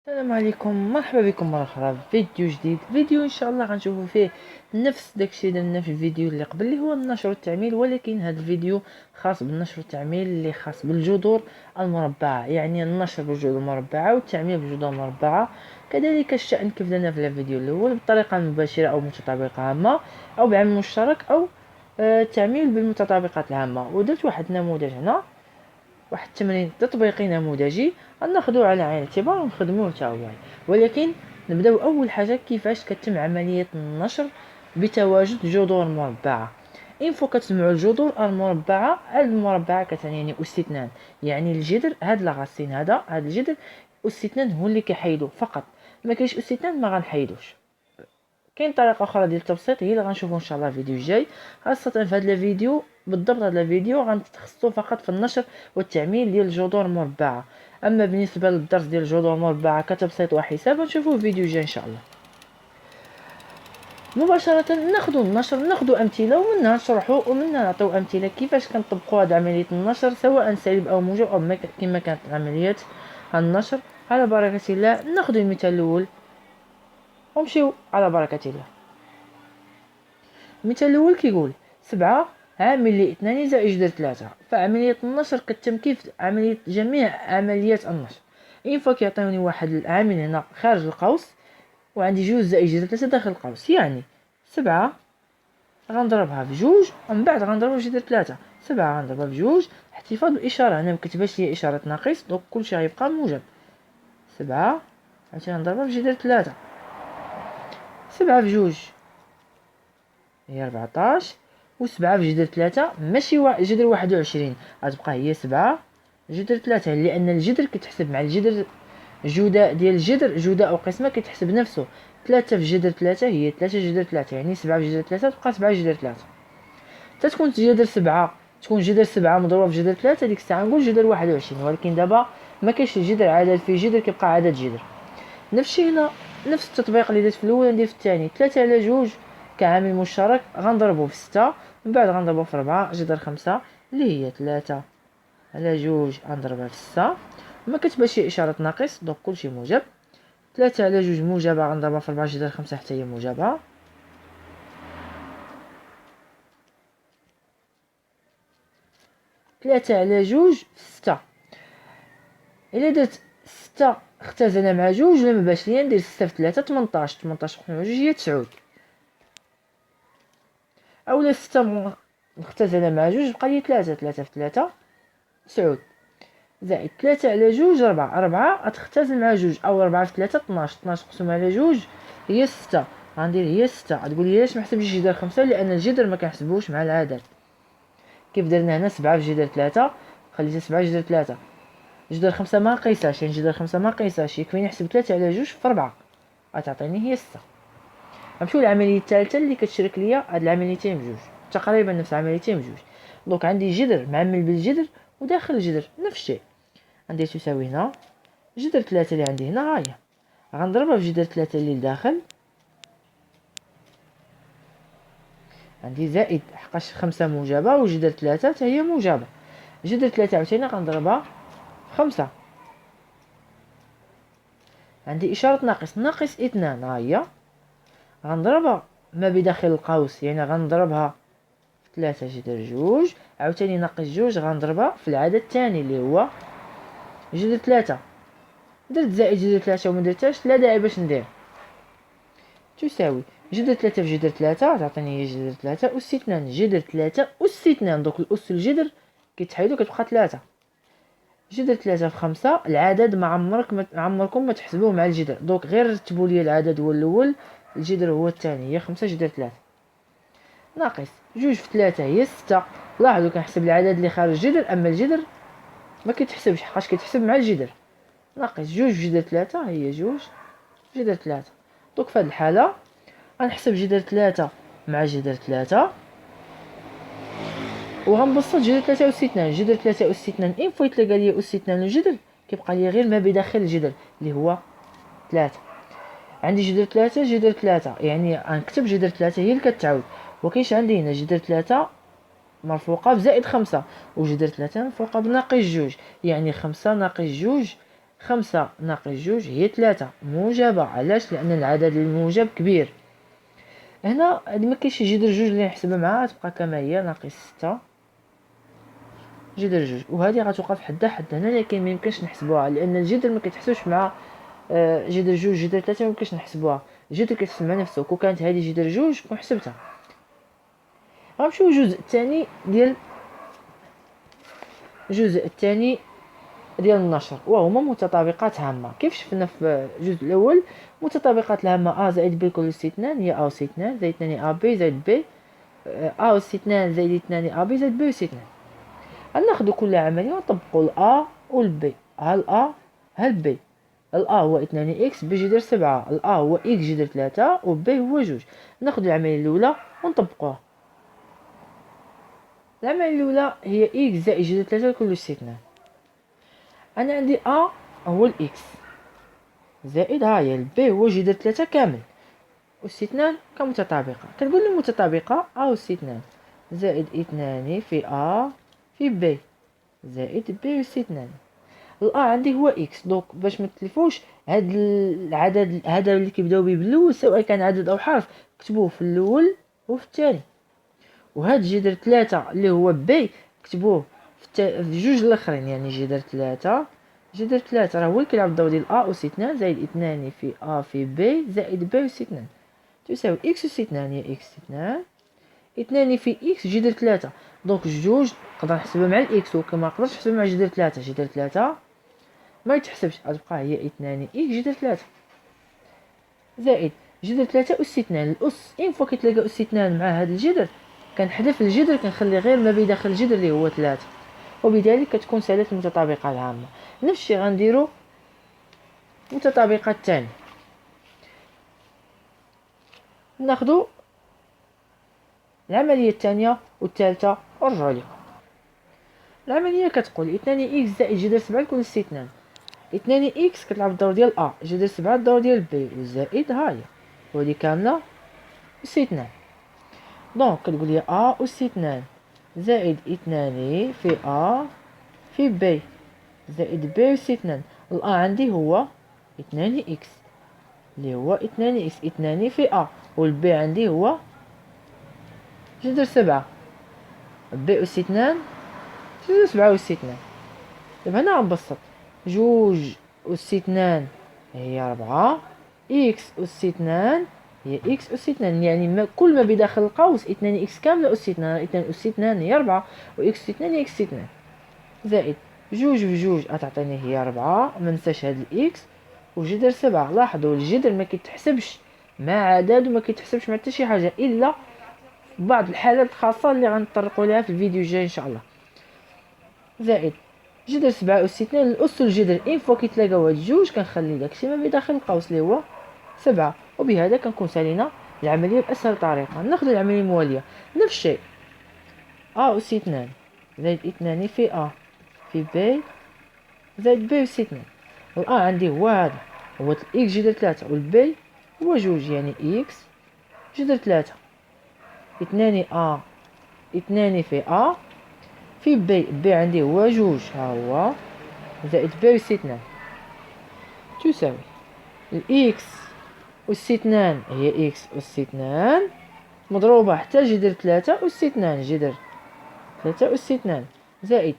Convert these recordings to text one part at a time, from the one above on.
السلام عليكم، مرحبا بكم مرة أخرى في فيديو جديد. فيديو إن شاء الله غنشوفوا فيه نفس داكشي درنا في الفيديو اللي قبل اللي هو النشر والتعميل، ولكن هذا الفيديو خاص بالنشر والتعميل اللي خاص بالجذور المربعة، يعني النشر بالجذور المربعة والتعميل بالجذور المربعة. كذلك الشأن كيف درنا في الفيديو الأول بطريقة مباشرة أو متطابقة عامة أو بعمل مشترك أو التعميل بالمتطابقات العامة. ودرت واحد النموذج هنا، واحد التمرين تطبيقي نموذجي غناخدوه على عين الاعتبار ونخدموه حتى هو. ولكن نبداو اول حاجه كيفاش كتم عمليه النشر بتواجد جذور مربعه. فوا كتجمعوا الجذور المربعه، هاد المربعه كتعني يعني اس اثنان، يعني الجذر هاد لاغاسين هذا هاد الجذر اس اثنان هو اللي كيحيدو فقط، ما كاينش اس اثنان ما غنحيدوش. كاين طريقه اخرى ديال التبسيط هي اللي غنشوفوا ان شاء الله الفيديو الجاي، خاصه في هذا الفيديو بالضبط. هذا الفيديو غنتخصصوا فقط في النشر والتعميل ديال الجذور المربعه. اما بالنسبه للدرس ديال الجذور المربعه كتبسيط وحساب غنشوفوه في الفيديو الجاي ان شاء الله. مباشره ناخذ النشر، ناخذ امثله ومنها نشرحوا ومنها نعطيو امثله كيفاش كنطبقوا هذه عمليه النشر سواء سالب او موجب او كما كانت عمليات النشر. على بركه الله ناخذ المثال الاول ونمشيو على بركه الله. المثال الاول كيقول 7 عامل لاثنان زائد جذر 3. فعملية النشر كتتم كيف عملية جميع عمليات النشر. فوا كيعطيوني واحد العامل هنا خارج القوس وعندي جوج زائد جذر 3 داخل القوس، يعني 7 غنضربها في جوج ومن بعد غنضربها في جذر 3. 7 غنضربها في جوج، احتفاظ بالإشارة هنا مكتباش ليا إشارة ناقص، دونك كلشي غيبقى موجب. 7 عاوتاني غنضربها في جذر 3. 7 في جوج هي 14، وسبعة في جذر 3 ماشي جذر 21 غتبقى هي 7 جذر 3، لأن الجذر كيتحسب مع الجذر جودة ديال الجذر، جودة أو قسمة كيتحسب نفسه. 3 في جذر 3 هي 3 جذر 3، يعني 7 في جذر 3 تبقى 7 جذر 3. تتكون جذر 7 تكون جذر 7 مضروبة في جذر 3، ديك الساعة نقول جذر 21، ولكن دابا ما كاينش الجذر عدد في جذر كيبقى عدد جذر. نفس الشيء هنا، نفس التطبيق اللي درت في الاول ندير في الثاني. 3 على جوج كعامل مشترك غنضربو في 6، من بعد غنضربو في 4 جذر 5 اللي هي 3 على جوج غنضربها في 6. ما كتبانش شي اشاره ناقص دونك كلشي موجب. 3 على جوج موجبه غنضربها في 4 جذر 5 حتى هي موجبه. 3 على جوج في 6، الا درت 6 اختزل مع جوج ولا ما باش ليا ندير 6 في 3 18، 18 مع جوج هي 9. اولا 6 مختزله مع جوج بقى لي 3، 3 في 3 9، زائد 3 على جوج 4، 4 غتختزل مع جوج، او 4 في 3 12، 12 مقسوم على جوج هي 6. غندير هي 6. غتقول لي علاش ما حسبتش جذر 5؟ لان الجذر ما كنحسبوش مع العدد. كيف درنا هنا 7 في جذر 3 خليتها 7 جذر 3، جذر 5 ما نقيساش، يعني جذر 5 ما نقيساش، يكفيني نحسب 3 على جوج في 4 غتعطيني هي 6. غنمشيو للعمليه الثالثه اللي كتشرك ليا هاد العمليتين بجوج، تقريبا نفس العمليتين بجوج. دونك عندي جذر معمل بالجذر وداخل الجذر نفس الشيء. عندي تساوي هنا جذر 3 اللي عندي هنا ها هي، غنضربها في جذر 3 اللي لداخل، عندي زائد حقاش 5 موجبه وجذر 3 حتى هي موجبه. جذر 3 عاوتاني غنضربها في 5، عندي اشاره ناقص، ناقص 2 ها هي غنضربها ما بداخل القوس، يعني غنضربها 3 جذر جوج، عاوتاني ناقص جوج غنضربها في العدد الثاني اللي هو جذر 3. درت زائد جذر 3 وما درتهاش لا داعي باش ندير. تساوي جذر 3 في جذر 3 تعطيني هي جذر 3 أس 2 جذر 3 أس 2، دوك الأس الجذر كيتحيدو كتبقى 3. جذر 3 في 5 العدد ما عمركم ما تحسبوه مع الجذر، دونك غير رتبوا لي العدد هو الاول، الجذر هو الثاني، هي 5 جذر 3 ناقص جوج في 3 هي 6. لاحظوا كنحسب العدد اللي خارج الجذر، اما الجذر ما كيتحسبش حقاش كيتحسب مع الجذر. ناقص جوج في جذر 3 هي جوج جذر 3. دونك في هذه الحاله غنحسب جذر 3 مع جذر 3 وغنبسط جذر 3 أس 2. جذر 3 أس 2 فوا يتلقى لي أس 2 الجذر كيبقى لي غير ما بداخل الجذر اللي هو 3. عندي جذر 3 جذر 3، يعني غنكتب جذر 3 هي اللي كتعاود، وكاينش عندي هنا جذر 3 مرفوقه بزائد 5 وجذر 3 مرفوقه بناقص جوج، يعني 5 ناقص جوج 5 ناقص 2 هي 3 موجبة. علاش؟ لأن العدد الموجب كبير. هنا هادي مكاينش جذر 2 اللي نحسبها معاها، تبقى كما هي ناقص 6 جذر 2، وهذه غتوقف حدا حد هنا، لكن ميمكنش نحسبوها لأن الجذر مكيتحسبش مع جذر 2 جذر 3 ميمكنش نحسبوها. الجذر كيتحسب مع نفسه. كون كانت هذه جذر 2 كون حسبتها. غنمشيو للجزء الثاني ديال النشر، وهما متطابقات هامة. كيف شفنا في الجزء الأول، متطابقات الهامة زائد ب كل استثنان هي أس 2 زائد 2 ب زائد ب، أس 2 زائد 2 ب زائد ب استثنان. غناخدو كل عملية ونطبقو الأ والبي. ها الأ ها البي. الأ هو 2 إكس بجذر 7، الأ هو إكس جذر 3، وبي هو 2. ناخدو العملية الأولى ونطبقوها. العملية الأولى هي إكس زائد جذر 3 كل استثنان. أنا عندي أ هو الإكس زائد ها هي البي هو جذر 3 كامل، واستثنان كمتطابقة. كنقول المتطابقة أ أس 2 زائد 2 في أ في بي زائد بي أس 2. الأ عندي هو إكس، دونك باش متلفوش هاد العدد هذا اللي كيبداو به بالأول سواء كان عدد أو حرف كتبوه في الأول وفي الثاني. وهاد جذر 3 اللي هو بي كتبوه في جوج الاخرين، يعني جذر 3 راه هو اللي كيلعب الدور ديال أ أس 2 زائد 2 في أ في بي زائد بي أس 2 تساوي إكس أس 2 هي إكس 2 في إكس جذر 3. دونك جوج نقدر نحسبها مع الإكس، ولكن ما نقدرش نحسبها مع جذر 3. جذر 3 ما يتحسبش، غتبقى هي 2 إكس جذر 3 زائد جذر 3 أس 2. الأس إن فوا كيتلاقى أس 2 مع هذا الجذر كنحذف الجذر، كنخلي غير ما بداخل الجذر اللي هو 3، وبذلك كتكون سالة المتطابقة العامة. نفس الشيء غنديرو المتطابقة الثانية. ناخدو العملية الثانية والثالثة ونرجعو لكم. العملية كتقول 2 إكس زائد جذر 7 كل استثنان. 2 إكس كتلعب الدور ديال أ، جذر 7 الدور ديال بي، زائد ها هي وهادي كاملة أس 2. دونك كتقول لي أ أس 2 زائد 2 في أ في بي زائد بي أس 2. الأ عندي هو 2 إكس اللي هو 2 إكس 2 في أ، والبي عندي هو جذر 7 بي أس 2 جذر 7 أس 2. دابا هنا غنبسط، جوج أس 2 هي 4، إكس أس 2 هي إكس أس 2، يعني كل ما بداخل القوس 2 إكس كاملة أس 2، 2 أس 2 هي 4، وإكس 2 هي إكس 2 زائد جوج في جوج غتعطيني هي 4، منساش هاد الإكس وجذر 7. لاحظوا الجذر ما كيتحسبش مع عدد وما كيتحسبش مع حتى شي حاجة إلا بعض الحالات الخاصة اللي غنطرقوا لها في الفيديو الجاي إن شاء الله. زائد جذر 7 أس 2. الأس والجذر إن فوا كيتلاقاو هاد الجوج كنخلي داكشي ما بداخل القوس اللي هو 7، وبهذا كنكون سالينا العملية بأسهل طريقة. ناخذ العملية الموالية. نفس الشيء أ أس 2 زائد 2 في أ في بي زائد بي أس 2. الأ عندي هو هذا هو إكس جذر 3، والبي هو جوج يعني إكس جذر 3. 2 أ 2 في أ في بي عندي هو جوج ها هو زائد بي أس 2 تساوي الإكس أس 2 هي إكس أس 2 مضروبة حتى جذر 3 أس 2 جذر 3 أس 2 زائد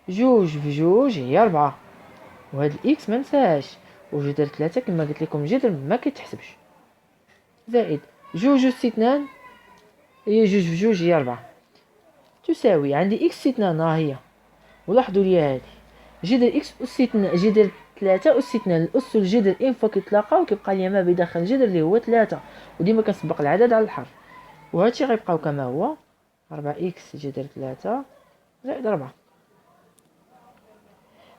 جوج في جوج هي 4، وهاد الإكس منساهاش، وجذر 3 كما قلت لكم جذر ما كيتحسبش، زائد جوج أس 2 هي جوج في جوج هي 4 تساوي عندي إكس 2 ها هي. ولاحظوا لي هادي جذر إكس أس 2 جذر 3 أس 2. الأس والجذر إن فوا كيتلاقاو كيبقى لي ما بداخل الجذر اللي هو 3، وديما كنسبق العدد على الحرف، وهادشي غيبقاو كما هو 4 إكس جذر 3 زائد 4.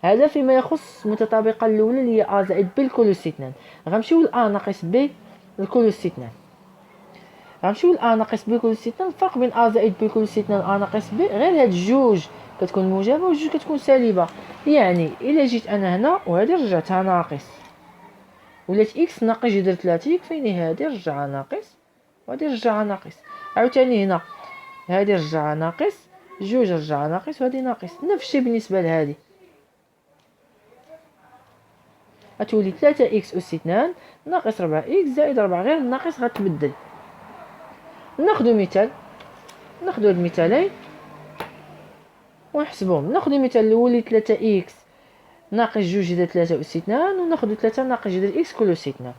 هذا فيما يخص المتطابقة الأولى اللي هي أ زائد بي الكل أس 2. غنمشيو لأ ناقص بي الكل أس 2. غنمشيو لأ ناقص بي الكل أس 2. الفرق بين أ زائد بي الكل أس 2 و أ ناقص بي غير هاد الجوج كتكون موجبة وجوج كتكون سالبة. يعني إلا جيت أنا هنا وهادي رجعتها ناقص ولات إكس ناقص جذر 3 يكفيني هادي رجعها ناقص وهادي رجعها ناقص. عاوتاني هنا هادي رجعها ناقص، جوج رجعها ناقص وهادي ناقص. نفس الشيء بالنسبة لهادي غتولي 3 إكس أس 2 ناقص 4 إكس زائد 4 غير الناقص غتبدل. ناخدو مثال، ناخدو هاد المثالين ونحسبوهم. ناخدو المثال الاول اللي 3 إكس ناقص 2 جذر 3 أس 2، وناخدو 3 ناقص جذر إكس كل أس 2.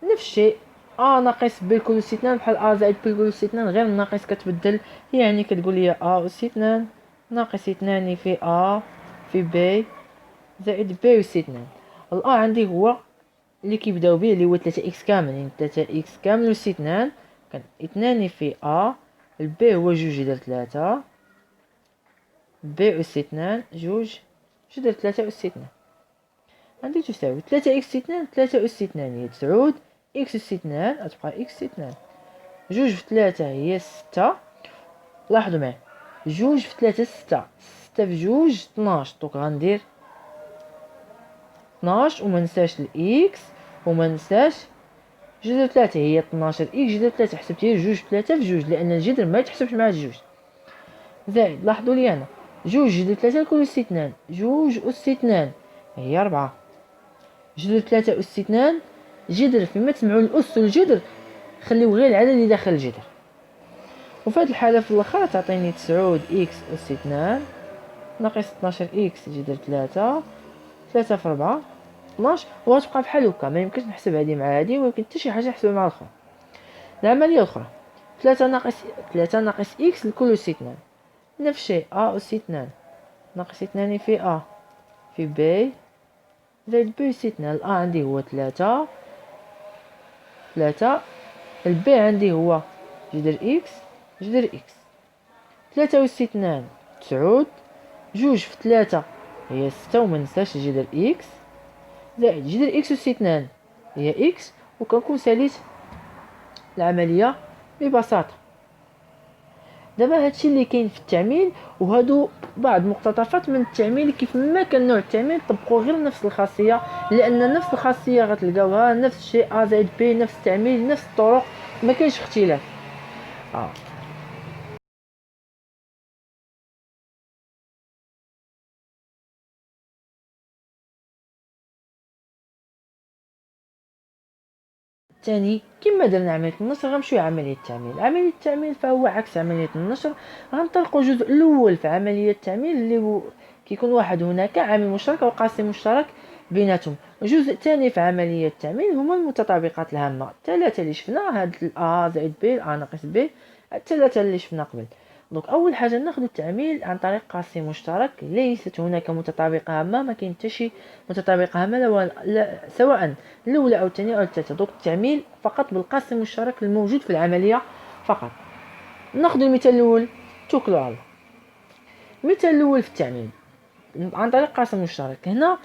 نفس الشيء ا ناقص ب كل أس 2 بحال ا زائد ب كل أس 2 غير الناقص كتبدل، يعني كتقول لي ا أس 2 ناقص 2 في ا في ب زائد ب أس 2. الأ عندي هو اللي كيبداو به اللي هو 3 إكس كامل، يعني 3 إكس كامل أس 2 كان 2 في ا. الب هو 2 جذر 3 ب أس 2 2 جذر 3 أس 2. عندي تساوي 3 إكس 2 3 أس 2 هي 9 إكس أس 2 غتبقى إكس 2. 2 في 3 هي 6. لاحظوا معايا 2 في 3 6 6 في 2 12. دونك غندير 12 وما ننساش الإكس وما ننساش جذر 3 هي 12 إكس جذر 3 حسبت هي 2 في 3 في 2 لأن الجذر ما يتحسبش مع الجوج. زائد لاحظوا لي أنا 2 جذر 3 كل أس 2 2 أس 2 هي 4 جذر 3 أس 2 جذر. فيما تسمعوا الأس والجذر خليو غير العدد اللي داخل الجذر. وفي هذه الحالة في الأخرى تعطيني 9 إكس أس 2 ناقص 12 إكس جذر 3 3 في 4 12. وغتبقى بحال هكا ما يمكنش نحسب هذه مع هذه، ولكن حتى شي حاجة نحسبها مع الأخرى. العملية الأخرى 3 ناقص إكس لكل أس 2 نفس الشيء أ أس 2 ناقص 2 في أ في ب زائد ب أس 2. الأ عندي هو 3 الب عندي هو جذر إكس جذر إكس 3 أس 2 9 2 في 3 هي 6 وما ننساش جذر إكس زائد جذر إكس أس 2 هي إكس. وكنكون ساليت العملية ببساطة. دابا هادشي اللي كاين في التعميل، وهادو بعض مقتطفات من التعميل. كيف ما كان نوع التعميل طبقوا غير نفس الخاصيه، لان نفس الخاصيه غتلقاوها نفس الشيء ا زائد بي نفس التعميل نفس الطرق ما كاينش اختلاف. الثاني كما درنا عمليه النشر غنمشيو عمليه التعميل. عمليه التعميل فهو عكس عمليه النشر. غنطلقوا الجزء الاول في عمليه التعميل اللي هو كيكون واحد هناك عامل مشترك او قاسم مشترك بيناتهم. الجزء الثاني في عمليه التعميل هما المتطابقات الهامه الثلاثه اللي شفنا، هاد ا زائد ب ا ناقص ب الثلاثه اللي شفنا قبل. دونك اول حاجه ناخذ التعميل عن طريق قاسم مشترك. ليست هناك متطابقه هامه، ما كاين حتى شي متطابقه هامه سواء الاولى او الثانيه او الثالثه. دونك التعميل فقط بالقاسم المشترك الموجود في العمليه فقط. ناخذ المثال الاول توكلوا على الله. المثال الاول في التعميل عن طريق قاسم مشترك. هنا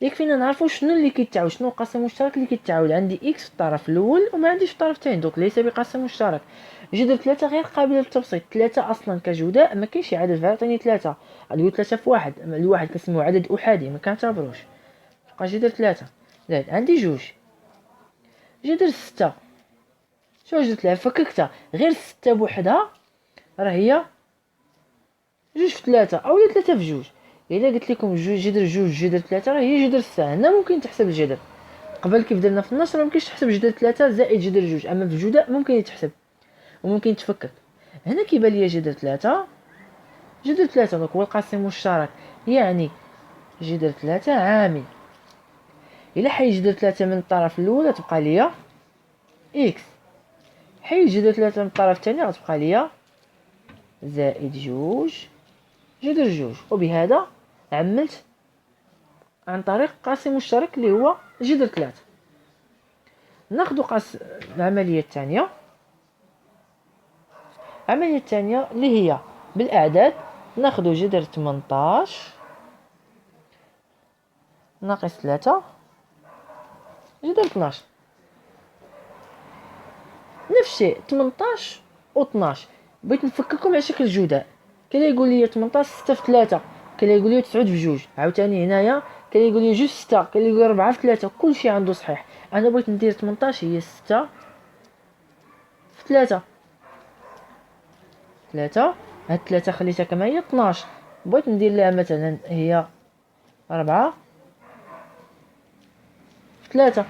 يكفينا نعرفوا شنو اللي كيتعاود، شنو القاسم المشترك اللي كيتعاود. عندي اكس في الطرف الاول وما عنديش في الطرف الثاني، دونك ليس بقاسم مشترك. جذر 3 غير قابله للتبسيط. 3 اصلا كجداء ما كاينش عدد فيعطيني 3. غادي 3 في 1 الواحد كنسميوه عدد احادي ما كنعتبروش. بقى جذر 3 زائد عندي 2 جذر 6. شنو جذر 3 فككتها غير 6 بوحدها راه هي 2 في 3 او 3 في 2. الا قلت لكم جذر 2 جذر 3 راه هي جذر 6. هنا ممكن تحسب الجذر قبل كيف درنا في النص، ما ممكنش تحسب جذر 3 زائد جذر 2، اما في الجداء ممكن يتحسب وممكن يتفكك. هنا كيبان لي جذر 3 جذر 3 دونك هو القاسم المشترك، يعني جذر 3 عامل. الا حيد جذر 3 من الطرف الاول تبقى ليا اكس، حيد جذر 3 من الطرف الثاني غتبقى ليا زائد 2 جذر 2. وبهذا عملت عن طريق قاسم مشترك اللي هو جذر 3. ناخذ العمليه الثانيه. العمليه الثانيه اللي هي بالاعداد. ناخذ جذر 18 ناقص 3 جذر 12. نفس الشيء 18 و 12 بغيت نفككم على شكل جداء. كاين اللي يقول لي 18 6 في 3، كاين اللي يقول لي 9 في 2. عاوتاني هنايا كاين اللي يقول لي 2 6، كاين اللي يقول 4 في 3. كلشي عنده صحيح. انا بغيت ندير 18 هي 6 في 3 3. هاد 3 خليتها كما هي 12. بغيت ندير لها مثلا هي 4 في 3.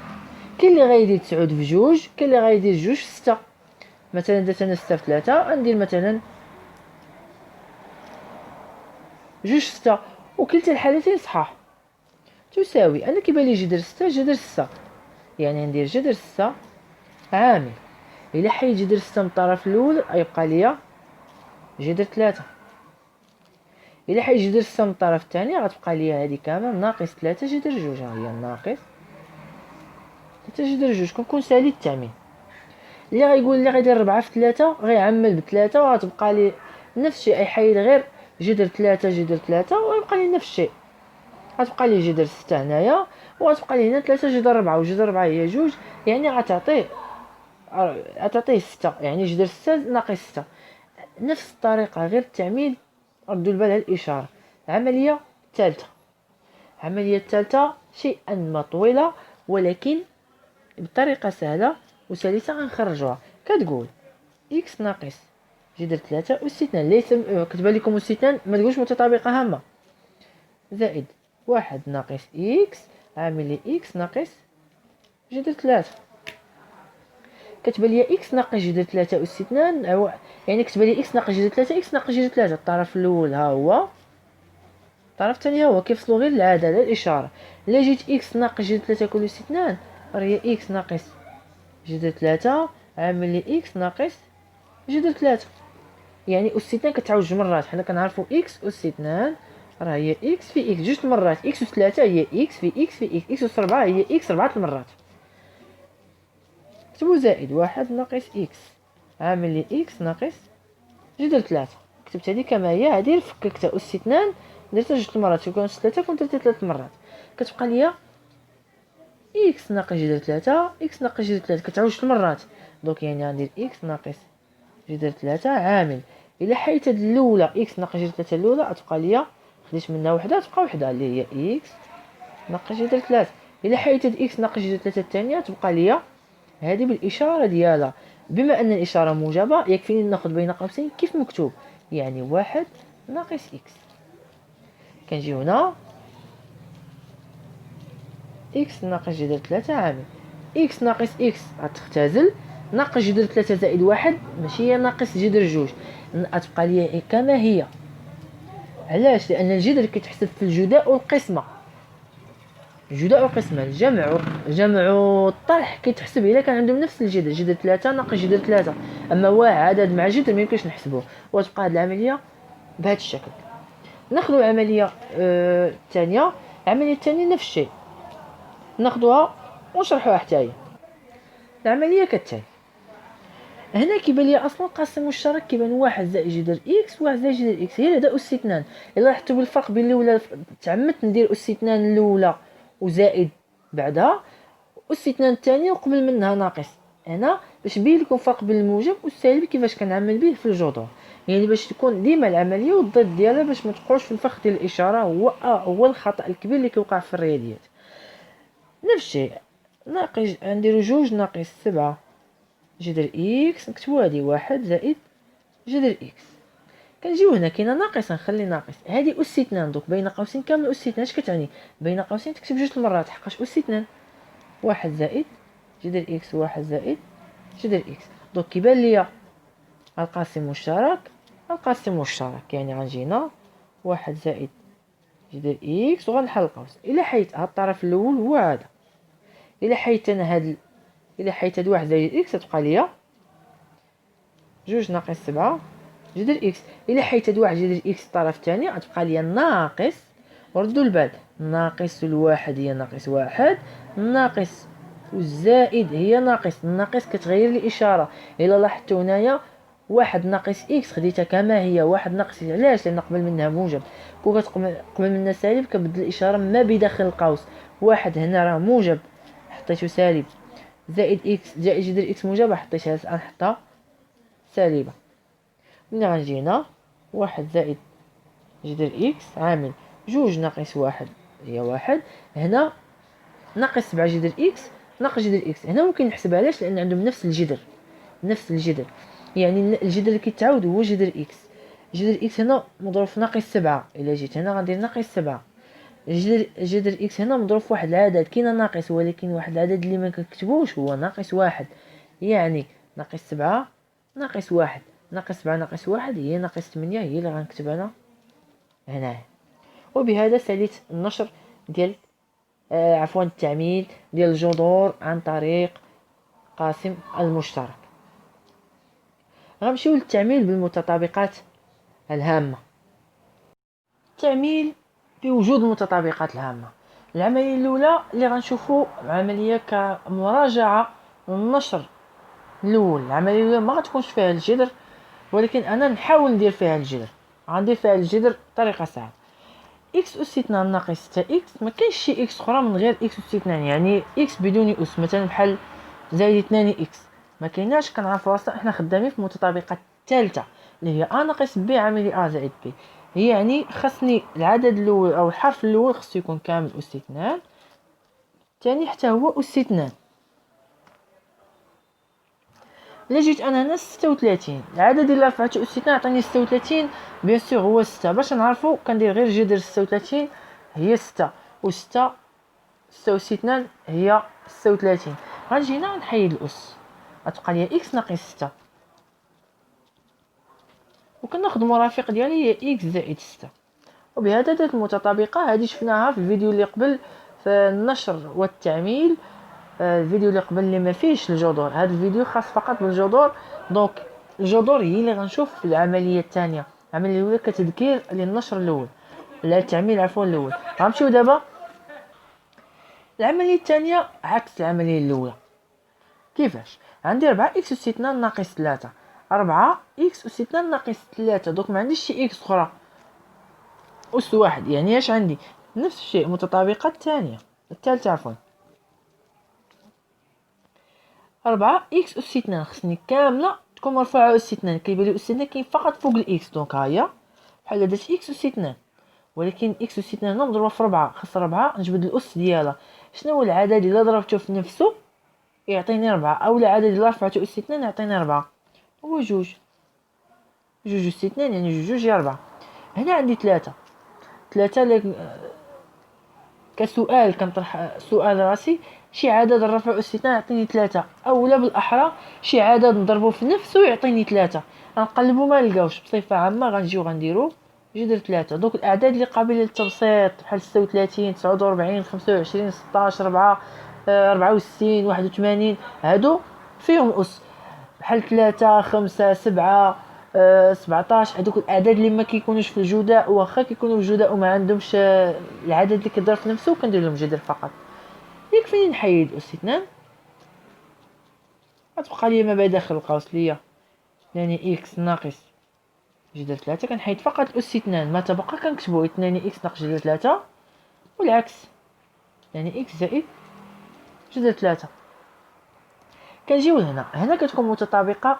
كاين اللي غيدير 9 في 2، كاين اللي غيدير 2 في 6. مثلا درت انا 6 في 3، غندير مثلا 2 في 6، وكلتا الحالتين صحاح. تساوي، انا كيبان لي جذر 6 جذر 6، يعني ندير جذر 6 عامل، الا حيد جذر 6 من الطرف الاول يبقى ليا جذر 3، الا حيد جذر 6 من الطرف الثاني غتبقى ليا هذه كامل ناقص 3 جذر 2. ها هي ناقص 3 جذر 2. كنكون سالي التعميم. اللي غيقول لي غيدير 4 في 3 غيعمل ب3 وغتبقى لي نفس الشيء، يحيد غير جذر 3 جذر 3 ويبقى لي نفس الشيء، غتبقى لي جذر 6 هنايا، وغتبقى لي هنا 3 جذر 4، وجذر 4 هي 2، يعني غتعطيه 6، يعني جذر 6 ناقص 6. نفس الطريقة غير التعميد. ردوا البال على الإشارة. العملية الثالثة شيئا ما طويلة، ولكن بطريقة سهلة وسلسة غنخرجوها. كتقول إكس ناقص جذر 3 واستثنان، ليس كتبان لكم استثنان ما تقولش متطابقة هامة، زائد 1 ناقص إكس عامل لي إكس ناقص جذر 3. كتبان لي إكس ناقص جذر 3 واستثنان، يعني كتبان لي إكس ناقص جذر 3 إكس ناقص جذر 3. الطرف الأول ها هو، الطرف الثاني ها هو، كيفصلوا غير العادة لا الإشارة. إلا جيت إكس ناقص جذر 3 كل استثنان راهي إكس ناقص جذر 3 عامل لي إكس ناقص جذر 3. يعني استثنان كتعاود جوج مرات، حنا كنعرفوا إكس استثنان راه هي إكس في إكس جوج مرات، إكس و 3 هي إكس في إكس في إكس، إكس و 4 هي إكس 4 المرات. كتبوا زائد 1 ناقص إكس عامل لي إكس ناقص جذر 3. كتبت هذه كما هي، هذه فككتها استثنان درتها جوج المرات، كون 3 كنت درتها 3 مرات، كتبقى ليا إكس ناقص جذر 3 إكس ناقص جذر 3 كتعاود جوج المرات. دونك يعني غندير إكس ناقص جذر 3 عامل، إلا حيت هاد الأولى إكس ناقص جذر 3 الأولى غتبقى ليا، خديت منها وحدة تبقى وحدة اللي هي إكس ناقص جذر 3. إلا حيت هاد إكس ناقص جذر 3 الثانية تبقى ليا هذه بالإشارة ديالها. بما أن الإشارة موجبة يكفيني ناخذ بين قوسين كيف مكتوب، يعني 1 ناقص إكس. كنجي هنا إكس ناقص جذر 3 عامل، إكس ناقص إكس غتختزل، ناقص جذر 3 زائد 1 ماشي هي ناقص جذر 2، غتبقى ليا كما هي. علاش؟ لأن الجذر كيتحسب في الجداء والقسمة، الجداء والقسمة، الجمع والطرح كيتحسب إلا كان عندهم نفس الجذر، جذر 3 ناقص جذر 3. أما واحد عدد مع جذر ميمكنش نحسبوه، وتبقى هاد العملية بهذا الشكل. ناخذ العملية الثانية. العملية الثانية نفس الشيء ناخذوها ونشرحوها حتى هي. العملية كالتالي، هنا كيبان لي اصلا قاسم مشترك، كيبان 1 زائد جذر اكس 1 زائد جذر اكس، هي هذا استثنان. الا لاحظتوا بالفرق بين الاولى تعمدت ندير استثنان الاولى وزائد بعدها، استثنان الثانيه وقبل منها ناقص، هنا باش نبين لكم الفرق بين الموجب والسالب كيفاش كنعمل به في الجذور، يعني باش تكون ديما العمليه والضد ديالها، باش ما تقعوش في الفخ ديال الاشاره. هو الخطا الكبير اللي كيوقع في الرياضيات. نفس الشيء ناقص نديرو 2 ناقص 7 جذر إكس، نكتبو هادي 1 زائد جذر إكس. كنجيو هنا كاينه ناقص نخلي ناقص، هادي استثنان. دوك بين قوسين كامل استثنان. اش كتعني بين قوسين؟ تكتب جوج المرات حقاش استثنان. 1 زائد جذر إكس 1 زائد جذر إكس. دوك كيبان ليا القاسم مشترك، القاسم مشترك يعني غنجي هنا 1 زائد جذر إكس وغنحل القوس. إلا حيت هاد الطرف الأول هو هذا، إلا حيت أنا هاد هاد 1 زائد إكس تبقى ليا 2 ناقص 7 جذر إكس. إلا حيت هاد 1 جذر إكس الطرف الثاني غتبقى ليا ناقص، وردوا البال ناقص الواحد هي ناقص 1 ناقص والزائد هي ناقص. الناقص كتغير الإشارة. إلا لاحظتوا هنايا 1 ناقص إكس خديتها كما هي 1 ناقص، علاش؟ لأن قبل منها موجب، كون قبل منها سالب كتبدل الإشارة ما بداخل القوس. 1 هنا راه موجب حطيتو سالب، زائد إكس زائد جذر إكس موجبة حطيتها نحطها سالبة. ملي غنجي هنا 1 زائد جذر إكس عامل 2 ناقص 1 هي 1، هنا ناقص 7 جذر إكس ناقص جذر إكس. هنا ممكن نحسبها، علاش؟ لأن عندهم نفس الجذر، يعني الجذر اللي كيتعاود هو جذر إكس. جذر إكس هنا مضروب في ناقص 7، إلا جيت هنا غندير ناقص 7 جذر اكس هنا مضروب في واحد العدد كاين ناقص، ولكن واحد العدد اللي ما كنكتبوش هو ناقص واحد. يعني ناقص 7 ناقص واحد، ناقص 7 ناقص واحد هي ناقص 8، هي اللي غنكتب انا هنا. وبهذا ساليت النشر ديال عفوا التعميل ديال الجذور عن طريق قاسم المشترك. غنمشيو للتعميل بالمتطابقات الهامة. التعميل بوجود المتطابقات الهامة. العملية الأولى اللي غنشوفو عملية كمراجعة للنشر الأول. العملية الأولى ما غتكونش فيها الجذر، ولكن أنا نحاول ندير فيها الجذر. غندير فيها الجذر بطريقة سهلة. إكس أس 2 ناقص 6 إكس، ما كاينش شي إكس أخرى من غير إكس أس 2، يعني إكس بدون أس، مثلا بحال زائد 2 إكس ما كايناش. كنعرفوا راسنا حنا خدامين في المتطابقة الثالثة اللي هي أ ناقص بي عامل أ زائد بي. يعني خاصني العدد الأول أو الحرف الأول خصو يكون كامل أس 2، الثاني حتى هو أس 2. إلا جيت أنا هنا 36، العدد اللي رفعته أس 2 عطاني 36 بيان سور هو 6. باش نعرفو كندير غير جذر 36 هي 6، و 6 أس 2 هي 36. غنجي هنا نحيد الأس، غتبقى لي إكس ناقص 6، وكناخد المرافق ديالي هي إكس زائد 6. وبهذا درت المتطابقة هذه شفناها في الفيديو اللي قبل في النشر والتعميل. الفيديو اللي قبل اللي ما فيهش الجذور، هذا الفيديو خاص فقط بالجذور. دونك الجذور هي اللي غنشوف في العمليه الثانيه. العمليه الاولى كتذكير للنشر الاول، لا التعميل عفوا الاول. غنمشيو دابا العمليه الثانيه عكس العمليه الاولى. كيفاش؟ عندي 4 اكس اس 2 ناقص 3، 4 اكس اس 2 ناقص 3. دوك ما عنديش شي اكس اخرى اس واحد، يعني اش عندي نفس الشيء متطابقه الثالثه عفوا. 4 إكس أس 2 خصني كاملة تكون مرفوعة أس 2، كيبان لي أس 2 كاين فقط فوق الإكس. دونك ها هي بحال درت إكس أس 2، ولكن إكس أس 2 هنا مضروبة في 4، خاص 4 نجبد الأس ديالها. شنو هو العدد إلا ضربته في نفسه يعطيني 4، أو العدد إلا رفعته أس 2 يعطيني 4؟ هو جوج أس 2 يعني جوج هي 4. هنا عندي 3 كسؤال كنطرح سؤال راسي، شي عدد نرفعو أس 2 يعطيني 3، اولا بالاحرى شي عدد نضربو في نفسه يعطيني 3. غنقلبو ما نلقاوش. بصفه عامه غنجيو غنديرو جذر 3. دوك الاعداد اللي قابله للتبسيط بحال 36 49 25 16 4 64 81 هادو فيهم اس، بحال 3 5 7 17. هذوك الاعداد اللي ما كيكونوش في الجداء، واخا كيكونوا في الجداء وما عندهمش العدد اللي كيضرب في نفسه، كندير لهم جذر فقط. يكفيني نحيد اس 2، غتبقى لي ما داخل القوس ليا يعني اكس ناقص جذر 3. كنحيد فقط اس 2، ما تبقى كنكتبو 2 اكس ناقص جذر 3، والعكس يعني اكس زائد جذر 3. كنجيو هنا كتكون متطابقه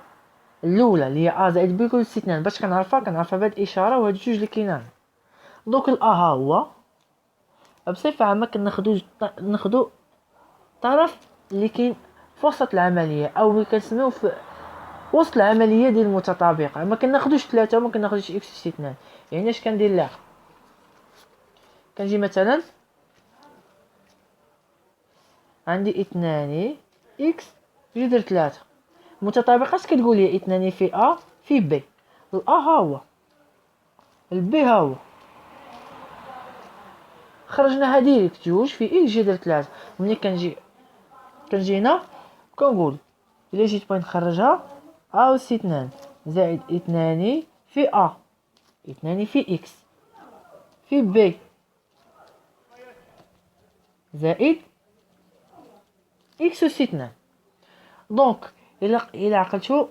الاولى اللي هي ا زائد بي كل 2. باش كنعرفها بهاد الاشاره وهاد الجوج اللي كاينين. دوك الا ها هو بصفه عامه ناخدو طرف اللي كاين في وسط العمليه، او اللي كنسميو في وسط العمليه ديال المتطابقه. ما كناخدوش 3 وما كناخدوش اكس 2. يعني اش كندير لها؟ كنجي مثلا عندي 2 اكس جذر 3. متطابقه اش كتقول لي؟ 2 في ا في بي. الا ها هو، البي ها هو، خرجنا ديريكت جوج في اكس جذر 3. ملي كنجي هنا كنقول الا جيت بغيت نخرجها ا اس 2 زائد 2 في ا، 2 في اكس في بي زائد اكس اس 2. دونك الا عقلتو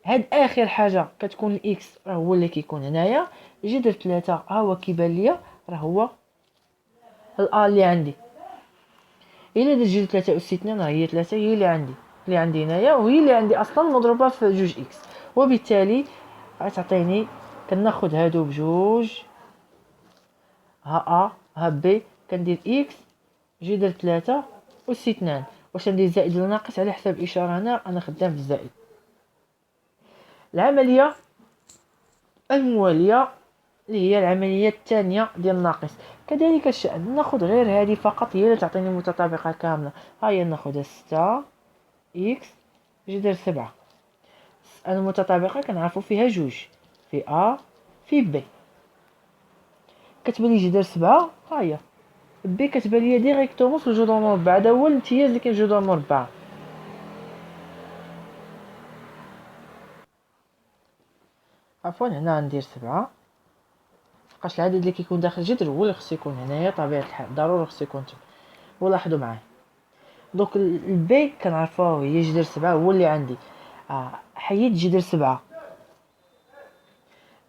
هاد اخر حاجه كتكون الاكس راه هو اللي كيكون هنايا. جذر 3 ها هو كيبان ليا راه هو الأ اللي عندي. الا درت جذر 3 اس 2 راه هي 3 هي اللي عندي هنايا، وهي اللي عندي اصلا مضروبه في جوج اكس، وبالتالي غتعطيني كناخد هادو بجوج ها ا ها بي. كندير اكس جذر 3 اس 2. واش ندير زائد ولا ناقص على حسب الاشاره؟ هنا انا خدام بالزائد. العمليه المواليه اللي هي العملية الثانية ديال الناقص. كذلك الشأن، ناخذ غير هذه فقط هي اللي تعطيني متطابقة كاملة. ها هي ناخذها 6 إكس جذر 7. المتطابقة كنعرفو فيها جوج، في أ في بي. كتبان لي جذر 7، ها هي بي كتبان لي ديريكتومون في الجذور المربعة. هذا هو الامتياز اللي كاين في الجذور المربعة. عفوا هنا غندير 7، لحقاش العدد اللي كيكون داخل الجذر هو اللي خصو يكون هنايا طبيعة الحال، ضروري خصو يكون تما. ولاحظوا معايا دوك البي كنعرفوها هي جذر 7 هو اللي عندي. حيد جذر 7،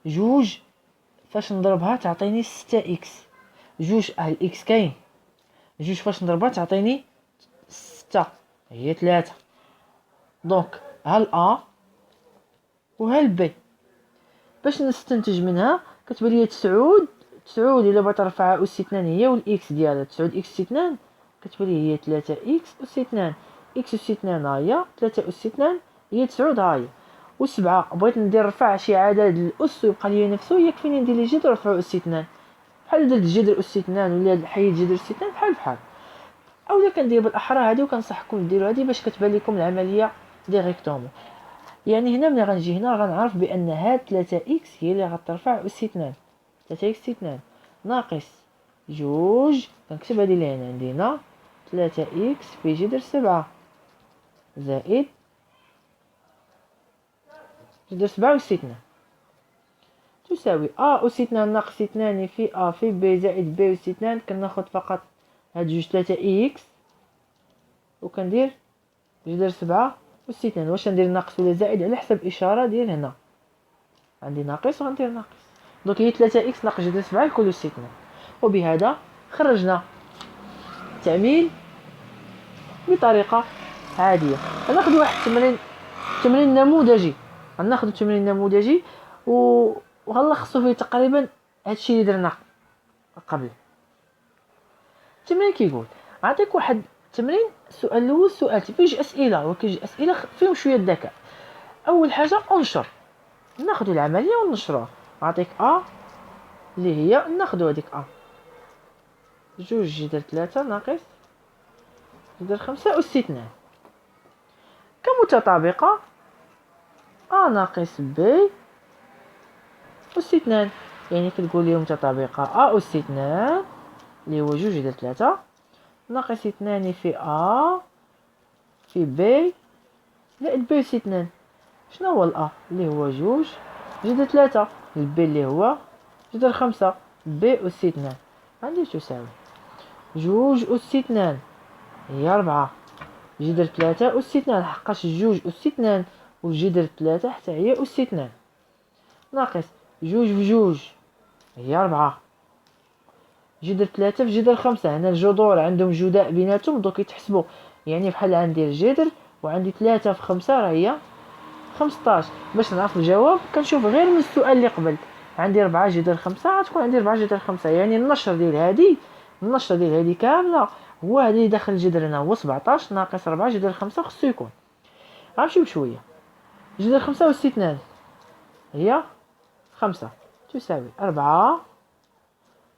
جوج فاش نضربها تعطيني 6 إكس. جوج الإكس كاين، جوج فاش نضربها تعطيني 6 هي 3. دونك ها الأ وها البي. باش نستنتج منها كتبان لي 9 إلا بغيت نرفعها أس 2 هي والإكس ديالها 9 إكس أس 2 كتبان لي هي 3 إكس أس 2. إكس أس 2 ها هي 3 أس 2 هي 9 ها هي. و7 بغيت ندير رفع شي عدد الأس ويبقى لي نفسه، يكفيني ندير لي جذر ونرفعو أس 2 بحال درت جذر أس 2 ولا حيد جذر أس 2 بحال. اولا كندير بالاحرى هذه، وكنصحكم ديروا هذه باش كتبان لكم العمليه ديريكتومون. يعني هنا ملي غنجي هنا غنعرف بان هاد 3 اكس هي اللي غترفع اس 2. 3 اكس 2 ناقص جوج، كنكتب هذه اللي هنا عندي هنا 3 اكس في جذر 7 زائد جذر 7 اس 2 تساوي ا اس 2 ناقص 2 في ا في ب زائد ب اس 2. كناخذ فقط هاد جوج 3 اكس وكندير جذر 7 أس 2. واش ندير ناقص ولا زائد على حسب الإشارة ديال هنا، عندي ناقص وغندير ناقص. دونك هي 3 إكس ناقص جذر 7 الكل أس 2. وبهذا خرجنا التعميل بطريقة عادية. غناخدو واحد تمرين نموذجي، غناخدو تمرين نموذجي وغنلخصو فيه تقريبا هادشي اللي درنا قبل. التمرين كيقول عطيك واحد التمرين، السؤال الاول سؤال فيه جوج اسئله، وكيجي اسئله فيهم شويه الذكاء. اول حاجه انشر، ناخذ العمليه وننشروها. نعطيك اللي هي ناخذ هذيك جوج جذر 3 ناقص جذر 5 أس 2 كمتطابقه ناقص ب أس 2. يعني كتقول لي متطابقه أس 2 اللي هو جوج جذر 3 ناقص 2 في في ب زائد ب أس 2. شنو هو الأ اللي هو جوج جذر 3، البي اللي هو جذر 5، ب أس 2 عندي تساوي جوج أس 2 هي 4 جذر 3 أس 2، لحقاش جوج أس 2 وجذر 3 حتى هي أس 2 ناقص جوج في جوج هي 4 جذر 3 في جذر 5. هنا الجذور عندهم جداء بيناتهم دوك يتحسبوا، يعني بحال عندي الجذر وعندي 3 في 5 راه هي 15. باش نعرف الجواب كنشوف غير من السؤال اللي قبل، عندي 4 جذر 5 غتكون عندي 4 جذر 5. يعني النشر ديال هذه كامله هو هذه اللي داخل الجذر هنا هو 17 ناقص 4 جذر 5 خصو يكون. غنمشيو بشويه، جذر 5 أس 2 هي 5 تساوي 4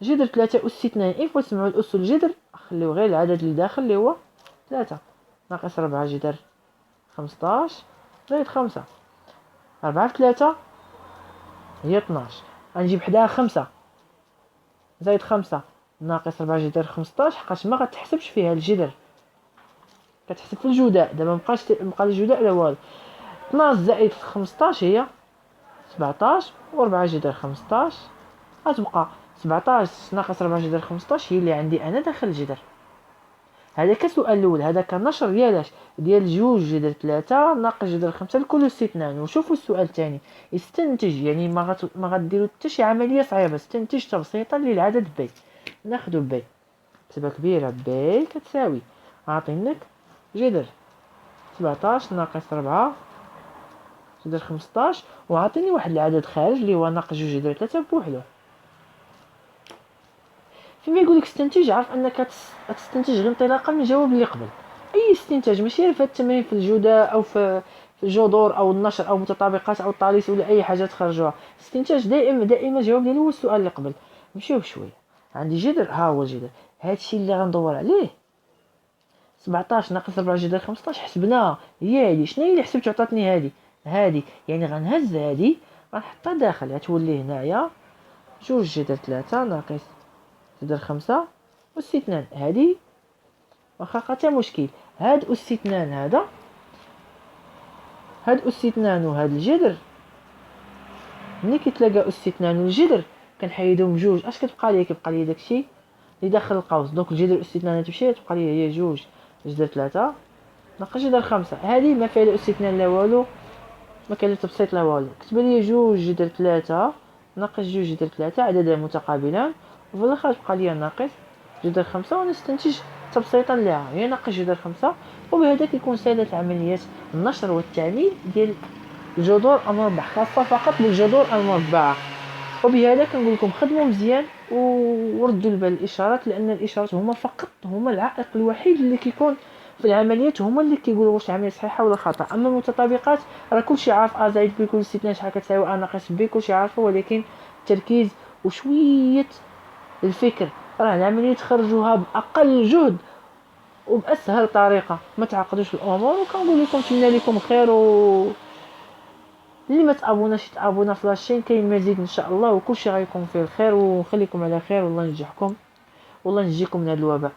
جذر 3 أس 2. إيفوا تسمعوا الأس والجذر خليو غير العدد اللي داخل اللي هو 3 ناقص 4 جذر 15 زائد 5. 4 في 3 هي 12. غنجيب حداها 5 زائد 5 ناقص 4 جذر 15، حقاش ما غتحسبش فيها الجذر، كتحسب في الجداء. دابا مبقى الجداء لا والو. 12 زائد 15 هي 17 و4 جذر 15 غتبقى 17 ناقص 4 جذر 15 هي اللي عندي انا داخل الجذر. هذا كسؤال الاول، هذا كنشر ديال جوج جذر 3 ناقص جذر 5 الكل أس 2. وشوفوا السؤال الثاني استنتج، يعني ما غديروا حتى شي عمليه صعيبه، استنتج تبسيطا للعدد ب. ناخذ ب حسبه كبيره، ب كتساوي عاطينك جذر 17 ناقص 4 جذر 15 وعاطيني واحد العدد خارج اللي هو ناقص جوج جذر 3 بوحدو. فيما يقول لك استنتج، عرف انك تستنتج غير انطلاقا من الجواب اللي قبل. اي استنتاج، ماشي في التمرين في الجداء او في الجذور او النشر او متطابقات او الطاليس ولا اي حاجه تخرجوها. الاستنتاج دائما الجواب ديالو هو السؤال اللي قبل. نمشيو بشويه. عندي جذر، ها هو الجذر، هادشي اللي غندور عليه. 17 ناقص 4 جذر 15 حسبناها، هي هادي. شنو هي اللي حسبت عطاتني؟ هادي يعني غنهز هادي غنحطها داخل، غتولي هنايا 2 جذر 3 ناقص جذر 5 أس 2. هادي واخا حتى مشكل، هاد أس 2 هذا، هاد أس 2 وهاد الجذر ملي كيتلاقى أس 2 والجذر كنحيدهم بجوج، اش كتبقى ليا؟ كيبقى ليا داكشي اللي داخل القوس. دونك الجذر أس 2 تمشي تبقى ليا هي 2 جذر 3 ناقص جذر 5. هذه ما فيها لا أس 2 لا والو، ما كاين لا تبسيط لا والو. كتب لي 2 جذر 3 ناقص 2 جذر 3 عددان متقابلان، وفي الاخر تبقى ليا ناقص جذر 5، ونستنتج تبسيطا لها هي ناقص جذر 5. وبهذا كيكون سالت عمليات النشر والتعميل ديال الجذور المربع، خاصة فقط بالجذور المربعة. وبهذا كنقول لكم خدموا مزيان وردوا البال الاشارات، لان الاشارات هما العائق الوحيد اللي كيكون في العمليات، هما اللي كيقولوا واش العمليه صحيحه ولا خطا. اما المتطابقات راه كلشي عارف، زائد بي كل ستنا شحال كتساوي ناقص بي، كلشي عارفه، ولكن التركيز وشويه الفكر راه العمليه تخرجوها باقل جهد وباسهل طريقه. ما تعقدوش الامور، وكنقول لكم نتمنى لكم خير. اللي ما تابوناش يتابونا في لاشين، كاين مزيد ان شاء الله، وكلشي غيكون فيه الخير. ونخليكم على خير، والله ينجحكم والله ينجيكم من هذا الوباء.